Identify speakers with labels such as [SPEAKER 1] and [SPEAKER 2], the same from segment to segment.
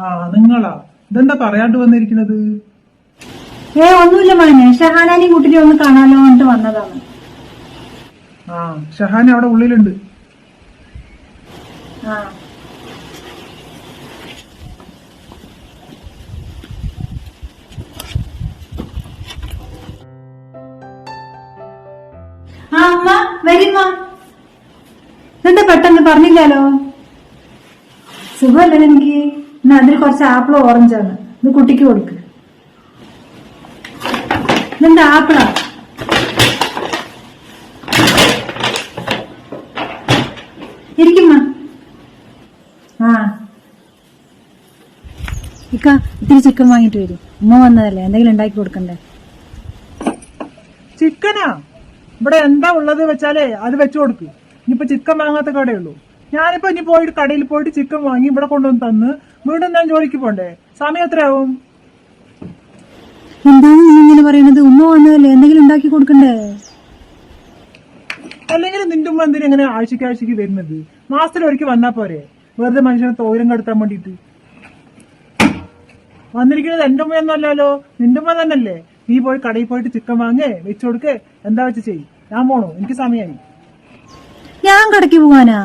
[SPEAKER 1] ആ നിങ്ങളാ ഇതെന്താ പറയാണ്ട് വന്നിരിക്കുന്നത്?
[SPEAKER 2] ഒന്നുമില്ല മോനെ, ഷഹാനാനെയും കുട്ടിനെ ഒന്ന് കാണാലോ എന്നിട്ട് വന്നതാണ്.
[SPEAKER 1] ആ ഷഹാന അവിടെ ഉള്ളിലുണ്ട്.
[SPEAKER 2] ആ അമ്മ വരുമ്മ. ഇതെന്താ പെട്ടെന്ന് പറഞ്ഞില്ലല്ലോ? സുഖമല്ലേ എനിക്ക്? എന്നാ അതിൽ കുറച്ച് ആപ്പിൾ ഓറഞ്ചാണ്, ഇത് കുട്ടിക്ക് കൊടുക്ക്. ഇതെന്താ ആപ്പിളാ? ഇരിക്കുമ്മ. ആ ഇക്ക ഇത്തിരി ചിക്കൻ വാങ്ങിട്ട് വരും. ഉമ്മ വന്നതല്ലേ, എന്തെങ്കിലും ഉണ്ടാക്കി കൊടുക്കണ്ടേ?
[SPEAKER 1] ചിക്കനാ? ഇവിടെ എന്താ ഉള്ളത് വെച്ചാലേ അത് വെച്ചു കൊടുക്ക്. ഇനിയിപ്പോ ചിക്കൻ വാങ്ങാത്ത കടയുള്ളൂ. ഞാനിപ്പോ ഇനി പോയിട്ട് കടയിൽ പോയിട്ട് ചിക്കൻ വാങ്ങി ഇവിടെ കൊണ്ടുവന്ന് തന്ന് വീണ്ടും ഞാൻ ജോലിക്ക് പോണ്ടേ? സമയം എത്രയാവും?
[SPEAKER 2] എന്താണ് നീ ഇങ്ങനെ പറയണത്? ഉമ്മ വന്നതല്ലേ, എന്തെങ്കിലും ഉണ്ടാക്കി കൊടുക്കണ്ടേ?
[SPEAKER 1] അല്ലെങ്കിൽ നിന്റെ ഉമ്മ എന്തിനാ ഇങ്ങനെ ആഴ്ചക്ക് വരുന്നത്? മാസത്തിലൊരിക്കൽ വന്നാ പോരെ? വെറുതെ മനുഷ്യനെ തോരം കെടുത്താൻ വേണ്ടിട്ട്. വന്നിരിക്കുന്നത് എന്റെ ഉമ്മയൊന്നും അല്ലല്ലോ, നിന്റെ ഉമ്മ തന്നെയല്ലേ. നീ പോയി കടയിൽ പോയിട്ട് ചിക്കൻ വാങ്ങേ വെച്ചു കൊടുക്കേ, എന്താ വെച്ച് ചെയ്യ്. ഞാൻ പോണു, എനിക്ക് സമയമായി.
[SPEAKER 2] ഞാൻ കടയ്ക്ക് പോവാനാ?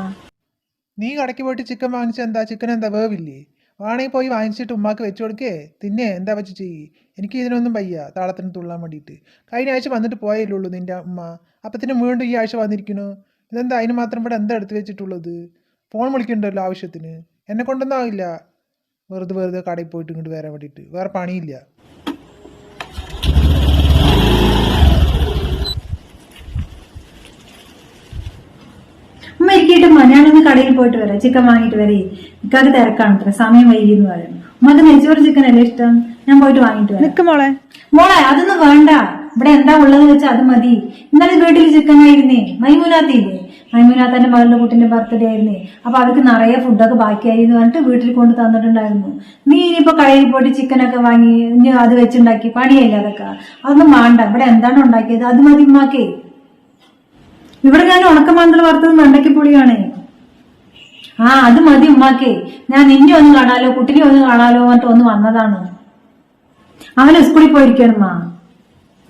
[SPEAKER 1] നീ കടയ്ക്ക് പോയിട്ട് ചിക്കൻ വാങ്ങിച്ച എന്താ? ചിക്കൻ എന്താ വേവില്ലേ? വേണമെങ്കിൽ പോയി വാങ്ങിച്ചിട്ട് ഉമ്മാക്ക് വെച്ചു കൊടുക്കേ, തിന്നെ എന്താ വെച്ച് ചെയ്യ്. എനിക്ക് ഇതിനൊന്നും വയ്യ താളത്തിന് തുള്ളാൻ വേണ്ടിയിട്ട്. കഴിഞ്ഞ ആഴ്ച വന്നിട്ട് പോയല്ലുള്ളൂ നിന്റെ ഉമ്മ, അപ്പത്തിന് വീണ്ടും ഈ ആഴ്ച വന്നിരിക്കണു. ഇതെന്താ അതിന് മാത്രം ഇവിടെ എന്താ എടുത്തു വെച്ചിട്ടുള്ളത്? ഫോൺ വിളിക്കണ്ടല്ലോ ആവശ്യത്തിന്. എന്നെ കൊണ്ടൊന്നും ആവില്ല വെറുതെ കടയിൽ പോയിട്ട് ഇങ്ങോട്ട് വരാൻ വേണ്ടിയിട്ട്. വേറെ പണിയില്ല.
[SPEAKER 2] ഉമ്മ ഇരിക്കട്ടെ, ഞാനൊന്ന് കടയിൽ പോയിട്ട് വരാം, ചിക്കൻ വാങ്ങിട്ട് വരേ. ഇക്കാക്ക് തിരക്കാണ്, അത്ര സമയം വൈകി എന്ന് പറയുന്നു. ഉമ്മക്ക് നെയ്ച്ചോറ് ചിക്കൻ അല്ലേ ഇഷ്ടം? ഞാൻ പോയിട്ട് വാങ്ങിട്ട് വരാം. മോളെ അതൊന്നും വേണ്ട, ഇവിടെ എന്താ ഉള്ളത് വെച്ചാൽ അത് മതി. ഇന്നലെ വീട്ടിൽ ചിക്കൻ ആയിരുന്നേ, മൈമുനാത്തില്ലേ, മൈമുനാത്തന്റെ മകളുടെ കുട്ടിന്റെ ബർത്ത്ഡേ ആയിരുന്നേ. അപ്പൊ അവർക്ക് നിറയെ ഫുഡൊക്കെ ബാക്കിയായി എന്ന് പറഞ്ഞിട്ട് വീട്ടിൽ കൊണ്ട് തന്നിട്ടുണ്ടായിരുന്നു. നീ ഇനിയിപ്പോ കടയിൽ പോയിട്ട് ചിക്കനൊക്കെ വാങ്ങി ഇനി അത് വെച്ചുണ്ടാക്കി പണിയല്ലേ അതൊക്കെ? അതൊന്നും വേണ്ട, ഇവിടെ എന്താണ് ഉണ്ടാക്കിയത് അത് മതി ഉമ്മാക്കേ. ഇവിടെ ഞാൻ ഉണക്കമാന്തൽ വറുത്തത് മണ്ടയ്ക്ക് പൊടിയാണ്. ആ അത് മതി ഉമ്മാക്കേ. ഞാൻ നിന്നെ ഒന്ന് കാണാലോ കുട്ടിനെ ഒന്ന് കാണാലോ എന്നിട്ട് ഒന്ന് വന്നതാണ്. അവന് സ്കൂളിൽ പോയിരിക്കണമ്മാ.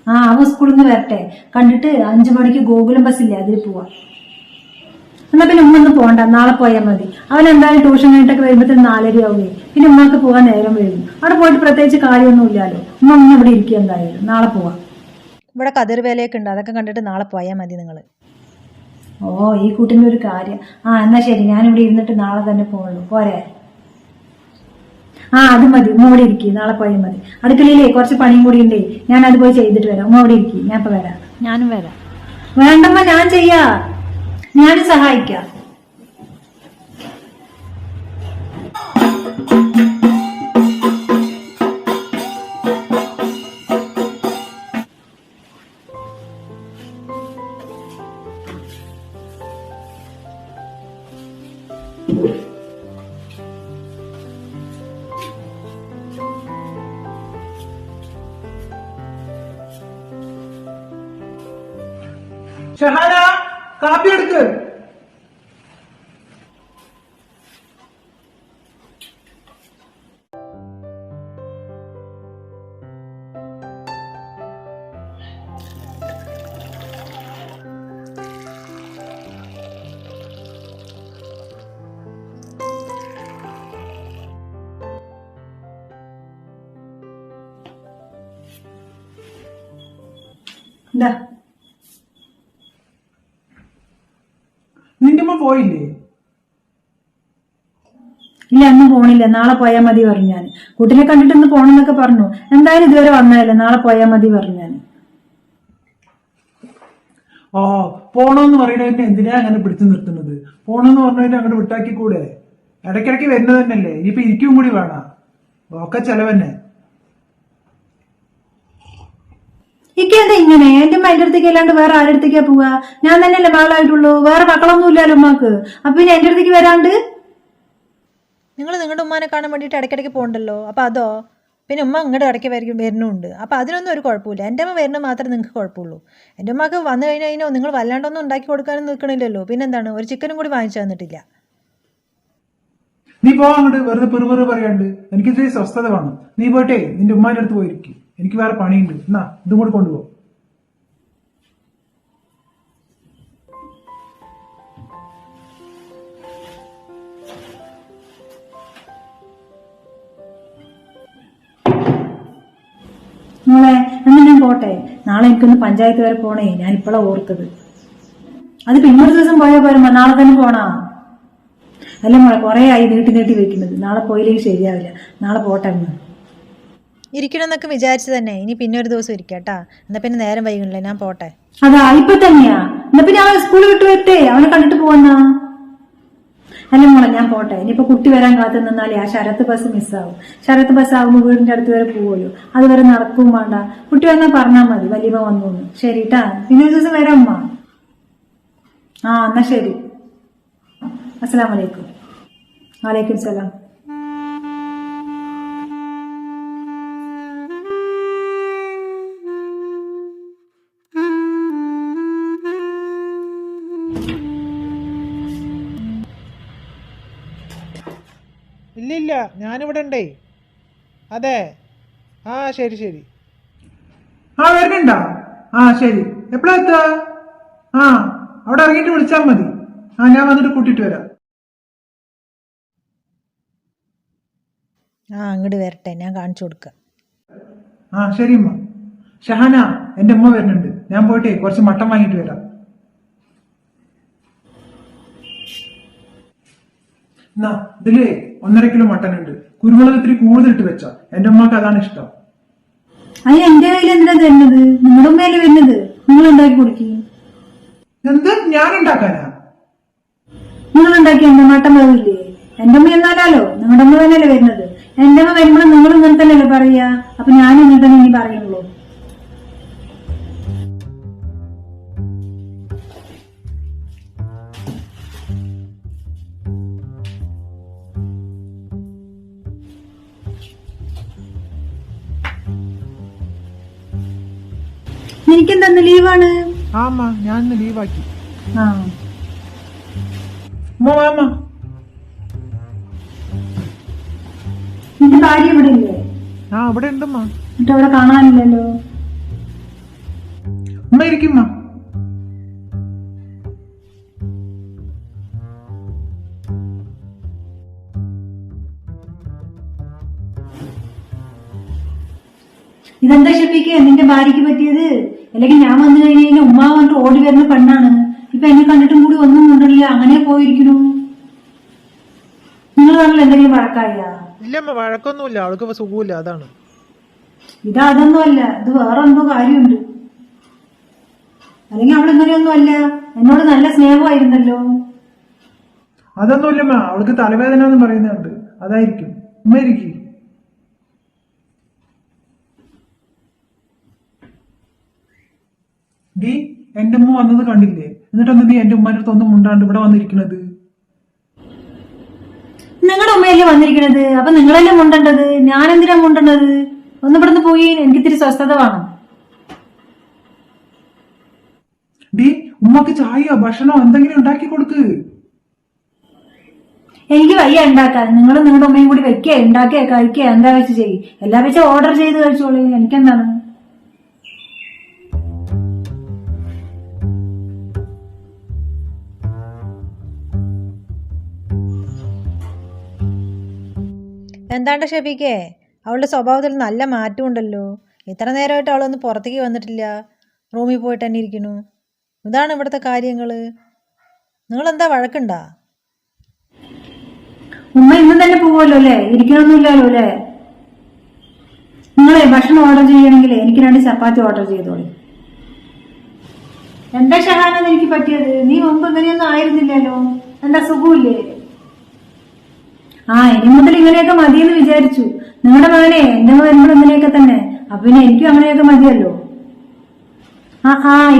[SPEAKER 2] ആ അവൻ സ്കൂളിൽ നിന്ന് വരട്ടെ, കണ്ടിട്ട് 5 മണിക്ക് ഗോകുലം ബസ്സില്ലേ, അതിൽ പോവാ. എന്നാ പിന്നെ ഉമ്മ ഒന്ന് പോണ്ട, നാളെ പോയാൽ മതി. അവൻ എന്തായാലും ട്യൂഷൻ കഴിഞ്ഞിട്ടൊക്കെ വരുമ്പോഴത്തേന് 4:30 ആവുകയെ. പിന്നെ ഉമ്മക്ക് പോകാൻ നേരം വരും. അവിടെ പോയിട്ട് പ്രത്യേകിച്ച് കാര്യമൊന്നും ഇല്ലാലോ. ഉമ്മ ഇവിടെ ഇരിക്കുക, എന്തായാലും നാളെ പോവാം.
[SPEAKER 3] ഇവിടെ കതിർ വേലയൊക്കെ ഉണ്ട്, അതൊക്കെ കണ്ടിട്ട് നാളെ പോയാൽ മതി നിങ്ങൾ.
[SPEAKER 2] ഓ ഈ കൂട്ടിന്റെ ഒരു കാര്യം. ആ എന്നാ ശരി, ഞാനിവിടെ ഇരുന്നിട്ട് നാളെ തന്നെ പോകുള്ളൂ, പോരെ? ആ അത് മതി, ഉമ്മ ഇവിടെ ഇരിക്കും, നാളെ പോയാൽ മതി. അടുക്കളയിലേ കുറച്ച് പണിയും കൂടി ഉണ്ടേ, ഞാൻ അത് പോയി ചെയ്തിട്ട് വരാം. ഉമ്മ ഇവിടെ ഇരിക്കും, ഞാൻ ഇപ്പൊ വരാം.
[SPEAKER 3] ഞാനും വരാം.
[SPEAKER 2] വേണ്ടമ്മ, ഞാൻ ചെയ്യാ, ഞാനും സഹായിക്കാം.
[SPEAKER 1] ഷഹാന, കാപ്പി എടുക്ക്.
[SPEAKER 2] എന്താ
[SPEAKER 1] നിന്റെ ഉമ്മ പോയില്ലേ?
[SPEAKER 2] ഇല്ല, അന്നും പോണില്ല, നാളെ പോയാൽ മതി പറഞ്ഞു ഞാൻ. കുട്ടിനെ കണ്ടിട്ട് ഇന്ന് പോണെന്നൊക്കെ പറഞ്ഞു. എന്തായാലും ഇതുവരെ വന്നതല്ലേ, നാളെ പോയാൽ മതി പറഞ്ഞു ഞാൻ.
[SPEAKER 1] ഓ പോണോന്ന് പറയണതിന് എന്തിനാ അങ്ങനെ പിടിച്ചു നിർത്തുന്നത്? പോണോന്ന് പറഞ്ഞതിന് അങ്ങോട്ട് വിട്ടാക്കി കൂടെ? ഇടയ്ക്കിടയ്ക്ക് വരുന്നത് തന്നെയല്ലേ, ഇനിയിപ്പോ ഇരിക്കും കൂടി വേണം, ഒക്കെ ചെലവന്നെ.
[SPEAKER 2] ഇക്കെന്താ ഇങ്ങനെ? എന്റെ അമ്മ എന്റെ അടുത്തേക്ക് അല്ലാണ്ട് വേറെ ആരുടെ അടുത്തേക്കാ പോവാ? ഞാൻ തന്നെയല്ലേ മകളായിട്ടുള്ളൂ, വേറെ മക്കളൊന്നും ഇല്ലല്ലോ ഉമ്മാക്ക്. അപ്പൊ പിന്നെ എന്റെ അടുത്തേക്ക് വരാണ്ട്?
[SPEAKER 3] നിങ്ങൾ നിങ്ങളുടെ ഉമ്മാനെ കാണാൻ വേണ്ടിയിട്ട് ഇടയ്ക്കിടയ്ക്ക് പോകണ്ടല്ലോ, അപ്പോൾ അതോ? പിന്നെ ഉമ്മ ഇങ്ങോട്ട് ഇടയ്ക്ക് വരുന്നുണ്ട്, അപ്പോൾ അതിനൊന്നും ഒരു കുഴപ്പമില്ല. എൻ്റെ അമ്മ വരുന്നത് മാത്രമേ നിങ്ങൾക്ക് കുഴപ്പമുള്ളൂ. എൻ്റെ ഉമ്മക്ക് വന്നു കഴിഞ്ഞാൽ നിങ്ങൾ വല്ലാണ്ടൊന്നും ഉണ്ടാക്കി കൊടുക്കാനും നിൽക്കണില്ലല്ലോ. പിന്നെന്താണ്, ഒരു ചിക്കനും കൂടി വാങ്ങിച്ചു തന്നിട്ടില്ല.
[SPEAKER 1] നീ പോ അങ്ങോട്ട്, വെറുതെ പെറുപെറു പറയാണ്ട്. എനിക്ക് ഇത്തിരി സ്വസ്ഥത വേണം. നീ പോയിട്ടേ നിന്റെ ഉമ്മാന്റെ അടുത്ത് പോയിരിക്കും. എനിക്ക് വേറെ പണിയുണ്ട്. എന്നാ ഇതും കൂടെ കൊണ്ടുപോ.
[SPEAKER 2] മോളെ എന്നാ ഞാൻ പോട്ടെ. നാളെ എനിക്കൊന്ന് പഞ്ചായത്ത് വരെ പോണേ. ഞാൻ ഇപ്പോഴാ ഓർത്തത്. അത് പിന്നൊരു ദിവസം പോയാൽ പോരുമ്പോ നാളെ തന്നെ പോണാ? അല്ല മോളെ, കുറെ ആയി നീട്ടി നീട്ടി വെക്കുന്നത്. നാളെ പോയില്ലെങ്കിൽ ശരിയാവില്ല. നാളെ പോട്ടെ.
[SPEAKER 3] ഇരിക്കണമെന്നൊക്കെ വിചാരിച്ചു തന്നെ. ഇനി പിന്നെ ഒരു ദിവസം ഇരിക്കട്ടാ. എന്നാ പിന്നെ നേരം വൈകണില്ലേ, ഞാൻ പോട്ടെ.
[SPEAKER 2] അതാ ഇപ്പൊ തന്നെയാ? എന്നാ പിന്നെ അവൻ സ്കൂളിൽ വിട്ട് വരട്ടെ, അവനെ കണ്ടിട്ട് പോവാ. അല്ല മോളെ, ഞാൻ പോട്ടെ. ഇനിയിപ്പോ കുട്ടി വരാൻ കാത്തു നിന്നാലേ ആ ശരത്ത് ബസ് മിസ്സാവും. ശരത്ത് ബസ് ആവുമ്പോ വീടിന്റെ അടുത്ത് വരെ പോവുമല്ലോ. അതുവരെ നടക്കും വേണ്ട. കുട്ടി വന്നാൽ പറഞ്ഞാൽ മതി വലിയമ്മ വന്നു. ശരിട്ടാ, പിന്നെ ഒരു ദിവസം വരാം ഉമ്മ. ആ എന്നാ ശരി. അസ്സലാമു അലൈക്കും. വലൈക്കും സലാം.
[SPEAKER 1] ഇല്ലില്ല, ഞാനിവിടെ ഉണ്ടേ. അതെ, ആ ശരി ശരി. ആ വരുന്നുണ്ടോ? ആ ശരി. എപ്പോഴാ എത്തുക? ആ അവിടെ ഇറങ്ങിയിട്ട് വിളിച്ചാൽ മതി. ആ ഞാൻ വന്നിട്ട് കൂട്ടിയിട്ട് വരാം.
[SPEAKER 3] ആ അങ്ങോട്ട് വരട്ടെ, ഞാൻ കാണിച്ചു കൊടുക്കാം.
[SPEAKER 1] ആ ശരി ഉമ്മ. ഷഹാന, എന്റെ ഉമ്മ വരുന്നുണ്ട്. ഞാൻ പോയിട്ടേ കുറച്ച് മട്ടൻ വാങ്ങിയിട്ട് വരാം. എന്നാ ഇതിലേ 1.5 കിലോ മട്ടൻ ഉണ്ട്. കുരുമുളക് ഇത്തിരി കൂടുതൽ ഇട്ട് വെച്ച. എന്റെ ഉമ്മക്ക് അതാണ് ഇഷ്ടം.
[SPEAKER 2] അതിന് എന്റെ കയ്യിൽ എന്തിനാ തരുന്നത്? നിങ്ങളുടെ ഉമ്മയല്ലേ വരുന്നത്, നിങ്ങൾ ഉണ്ടാക്കി കൊടുക്കി.
[SPEAKER 1] എന്ത് ഞാൻ ഉണ്ടാക്കാനാ?
[SPEAKER 2] നിങ്ങൾ ഉണ്ടാക്കി എന്റെ മട്ടൻ വേവില്ലേ? എന്റെ അമ്മ എന്നാലോ നിങ്ങളുടെ അമ്മ തന്നെയല്ലേ വരുന്നത്. എന്റെ അമ്മ വരുമ്പോഴും നിങ്ങൾ ഇങ്ങനെ തന്നെയല്ലേ പറയാ. അപ്പൊ ഞാൻ ഇങ്ങനെ തന്നെ ഇനി പറയുള്ളൂ. എനിക്കെന്താ ലീവാണ്?
[SPEAKER 1] ആമ്മ, ഞാൻ ഇന്ന് ലീവാക്കി.
[SPEAKER 2] ആ
[SPEAKER 1] ഉമ്മ
[SPEAKER 2] നിന്റെ ഭാര്യ ഇവിടെ ഇല്ലേ?
[SPEAKER 1] ആ ഇവിടെ ഉണ്ടമ്മ.
[SPEAKER 2] എന്നിട്ട് അവിടെ കാണാനില്ലല്ലോ.
[SPEAKER 1] ഉമ്മ ഇരിക്കുമ്മ.
[SPEAKER 2] ഇതെന്താ ഷെഫീക്ക് നിന്റെ ഭാര്യക്ക് പറ്റിയത്? അല്ലെങ്കിൽ ഞാൻ വന്നു കഴിഞ്ഞാൽ ഉമ്മ വന്നിട്ട് ഓടി വരുന്ന പെണ്ണാണ്. ഇപ്പൊ എന്നെ കണ്ടിട്ടും കൂടി ഒന്നും കൊണ്ടില്ല, അങ്ങനെ പോയിരിക്കുന്നു. നിങ്ങൾ തമ്മിൽ എന്തെങ്കിലും വഴക്കായ?
[SPEAKER 1] ഇല്ലമ്മ, വഴക്കൊന്നുമില്ല. അവൾക്ക് സുഖമില്ല, അതാണ്.
[SPEAKER 2] ഇതൊന്നും അല്ല, ഇത് വേറെ എന്തോ കാര്യമുണ്ട്. അല്ലെങ്കിൽ അവൾ ഇങ്ങനെയൊന്നും അല്ല, എന്നോട് നല്ല സ്നേഹമായിരുന്നല്ലോ.
[SPEAKER 1] അതൊന്നുമില്ലമ്മ, അവൾക്ക് തലവേദന എന്ന് പറയുന്നുണ്ട്, അതായിരിക്കും. ഉമ്മ ഇരിക്കും. ഡി, എന്റെ ഉമ്മ വന്നത് കണ്ടില്ലേ? എന്നിട്ടൊന്ന് നീ എന്റെ ഉമ്മാന്റെ അടുത്ത് ഒന്നും മുണ്ടാണ്ട് ഇവിടെ വന്നിരിക്കുന്നത്?
[SPEAKER 2] നിങ്ങളുടെ ഉമ്മയല്ലേ വന്നിരിക്കണത്, അപ്പൊ നിങ്ങളല്ലേ മുണ്ടേണ്ടത്. ഞാൻ എന്തിനാ മുണ്ടേണ്ടത്? ഒന്ന് ഇവിടുന്ന് പോയി, എനിക്ക് ഇത്തിരി സ്വസ്ഥത വേണം.
[SPEAKER 1] ഡി, ഉമ്മക്ക് ചായയോ ഭക്ഷണമോ എന്തെങ്കിലും ഉണ്ടാക്കി കൊടുക്ക്.
[SPEAKER 2] എനിക്ക് വയ്യ ഉണ്ടാക്കാൻ. നിങ്ങൾ നിങ്ങളുടെ ഉമ്മയും കൂടി വെക്കുക, ഉണ്ടാക്കുക, കഴിക്കുക, എന്താ വെച്ച് ചെയ്യും. എല്ലാ വെച്ച് ഓർഡർ ചെയ്ത് കഴിച്ചോളൂ. എനിക്കെന്താണ്?
[SPEAKER 3] എന്താണ്ട് ഷെഫീക്കേ, അവളുടെ സ്വഭാവത്തിൽ നല്ല മാറ്റമുണ്ടല്ലോ. ഇത്ര നേരമായിട്ട് അവളൊന്നും പുറത്തേക്ക് വന്നിട്ടില്ല, റൂമിൽ പോയിട്ട് തന്നെ ഇരിക്കുന്നു. ഇതാണ് ഇവിടുത്തെ കാര്യങ്ങൾ. നിങ്ങളെന്താ വഴക്കുണ്ടാ?
[SPEAKER 2] ഉമ്മ ഇന്നും തന്നെ പോവുമല്ലോ അല്ലേ? ഇരിക്കണമൊന്നുമില്ലല്ലോ അല്ലേ? നിങ്ങളെ ഭക്ഷണം ഓർഡർ ചെയ്യണമെങ്കിൽ എനിക്ക് 2 ചപ്പാത്തി ഓർഡർ ചെയ്തോളൂ. എന്താ ഷഹാനെന്ന് എനിക്ക് പറ്റിയത്? നീ മുമ്പ് ഇങ്ങനെയൊന്നും ആയിരുന്നില്ലല്ലോ. എന്താ സുഖമില്ലേ? ആ ഇനി മുതൽ ഇങ്ങനെയൊക്കെ മതിയെന്ന് വിചാരിച്ചു. നിങ്ങളുടെ മകനെ എന്റെ വരുമ്പോൾ ഇങ്ങനെയൊക്കെ തന്നെ, അപ്പൊ പിന്നെ എനിക്കും അങ്ങനെയൊക്കെ മതിയല്ലോ.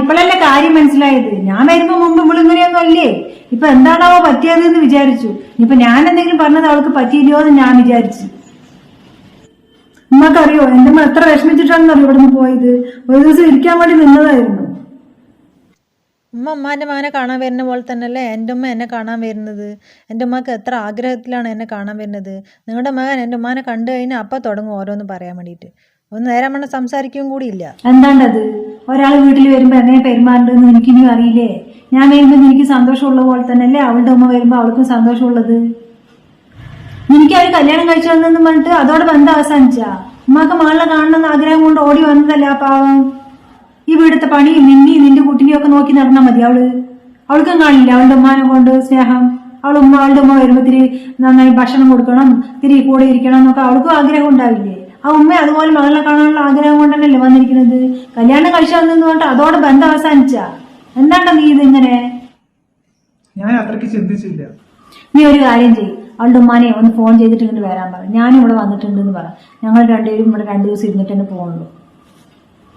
[SPEAKER 2] ഇപ്പോഴല്ലേ കാര്യം മനസ്സിലായത്. ഞാൻ വരുമ്പോ മുമ്പ് നമ്മൾ ഇങ്ങനെയൊന്നും അല്ലേ. ഇപ്പൊ എന്താണാവോ പറ്റിയതെന്ന് വിചാരിച്ചു. ഇപ്പൊ ഞാൻ എന്തെങ്കിലും പറഞ്ഞത് അവൾക്ക് പറ്റിയില്ലയോ എന്ന് ഞാൻ വിചാരിച്ചു. ഉമ്മക്കറിയോ എന്റെ അമ്മ എത്ര വിഷമിച്ചിട്ടാണെന്നറിയോ ഇവിടുന്ന് പോയത്? ഒരു ദിവസം ഇരിക്കാൻ വേണ്ടി നിന്നതായിരുന്നു.
[SPEAKER 3] ഉമ്മാൻ്റെ മകനെ കാണാൻ വരുന്ന പോലെ തന്നെയല്ലേ എൻ്റെ ഉമ്മ എന്നെ കാണാൻ വരുന്നത്. എൻ്റെ ഉമ്മക്ക് എത്ര ആഗ്രഹത്തിലാണ് എന്നെ കാണാൻ വരുന്നത്. നിങ്ങളുടെ മകൻ എൻ്റെ ഉമ്മാനെ കണ്ടു കഴിഞ്ഞാൽ അപ്പം തുടങ്ങും ഓരോന്ന് പറയാൻ വേണ്ടിയിട്ട്. ഒന്ന് നേരം വേണം സംസാരിക്കുകയും കൂടിയില്ല.
[SPEAKER 2] എന്താണ്ടത്? ഒരാൾ വീട്ടിൽ വരുമ്പോ എങ്ങനെ പെരുമാറേണ്ടതെന്ന് എനിക്കിനിയും അറിയില്ലേ? ഞാൻ വരുമ്പോ എനിക്ക് സന്തോഷമുള്ള പോലെ തന്നെയല്ലേ അവളുടെ ഉമ്മ വരുമ്പോ അവൾക്കും സന്തോഷമുള്ളത്. എനിക്ക് അവര് കല്യാണം കഴിച്ചു വന്നെന്ന് പറഞ്ഞിട്ട് അതോടെ ബന്ധം അവസാനിച്ചാ? ഉമ്മാക്ക് മകളെ കാണണമെന്ന് ആഗ്രഹം കൊണ്ട് ഓടി വന്നതല്ല ആ പാവം. ഈ വീടത്തെ പണിയും നിന്റെ കുട്ടിനെയും ഒക്കെ നോക്കി നടന്നാൽ മതി. അവൾക്കും കാണില്ല അവളുടെ ഉമ്മാനെ കൊണ്ട് സ്നേഹം. അവളുടെ ഉമ്മ വരുമ്പോ ഇത്തിരി നന്നായി ഭക്ഷണം കൊടുക്കണം, ഇത്തിരി കൂടെ ഇരിക്കണം എന്നൊക്കെ അവൾക്കും ആഗ്രഹം ഉണ്ടാവില്ലേ? ആ ഉമ്മ അതുപോലെ മകളെ കാണാനുള്ള ആഗ്രഹം കൊണ്ട് തന്നെയല്ലേ വന്നിരിക്കുന്നത്. കല്യാണം കഴിച്ചു വന്നെന്ന് പറഞ്ഞിട്ട് അതോടെ ബന്ധം അവസാനിച്ചാ? എന്താണ്ടാ നീ ഇതിങ്ങനെ?
[SPEAKER 1] ഞാൻ അത്രയ്ക്ക് ചിന്തിച്ചില്ല.
[SPEAKER 2] നീ ഒരു കാര്യം ചെയ്യും, അവളുടെ ഉമ്മാനെ ഒന്ന് ഫോൺ ചെയ്തിട്ട് ഇങ്ങോട്ട് വരാൻ പറ. ഞാനും ഇവിടെ വന്നിട്ടുണ്ടെന്ന് പറ. ഞങ്ങൾ രണ്ടുപേരും ഇവിടെ 2 ദിവസം ഇരുന്നിട്ട് തന്നെ പോകുള്ളൂ.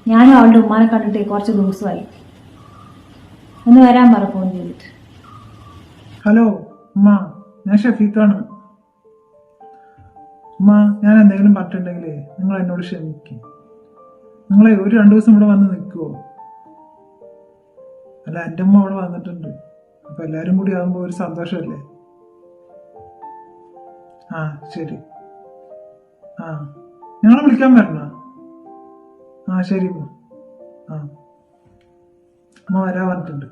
[SPEAKER 2] ഞാനും അവളുടെ ഉമ്മാനെ കണ്ടിട്ട് കുറച്ച് ദിവസമായി. ഒന്ന് വരാൻ പറ ഫോൺ ചെയ്തിട്ട്.
[SPEAKER 1] ഹലോ ഉമ്മ, ഞാൻ ഷഫീഖാണ്. ഉമ്മ, ഞാൻ എന്തെങ്കിലും പറഞ്ഞിട്ടുണ്ടെങ്കിലേ നിങ്ങൾ എന്നോട് ക്ഷമിക്കും. നിങ്ങളെ ഒരു 2 ദിവസം ഇവിടെ വന്ന് നിൽക്കുവോ? അല്ല, എൻ്റെ ഉമ്മ അവിടെ വന്നിട്ടുണ്ട്. അപ്പൊ എല്ലാരും കൂടി ആകുമ്പോ ഒരു സന്തോഷമല്ലേ? ആ ശരി. ആ, ഞങ്ങളെ വിളിക്കാൻ വരണ? ആ ശരി ഉമ്മ. ആ, ഉമ്മ വരാൻ പറഞ്ഞിട്ടുണ്ട്.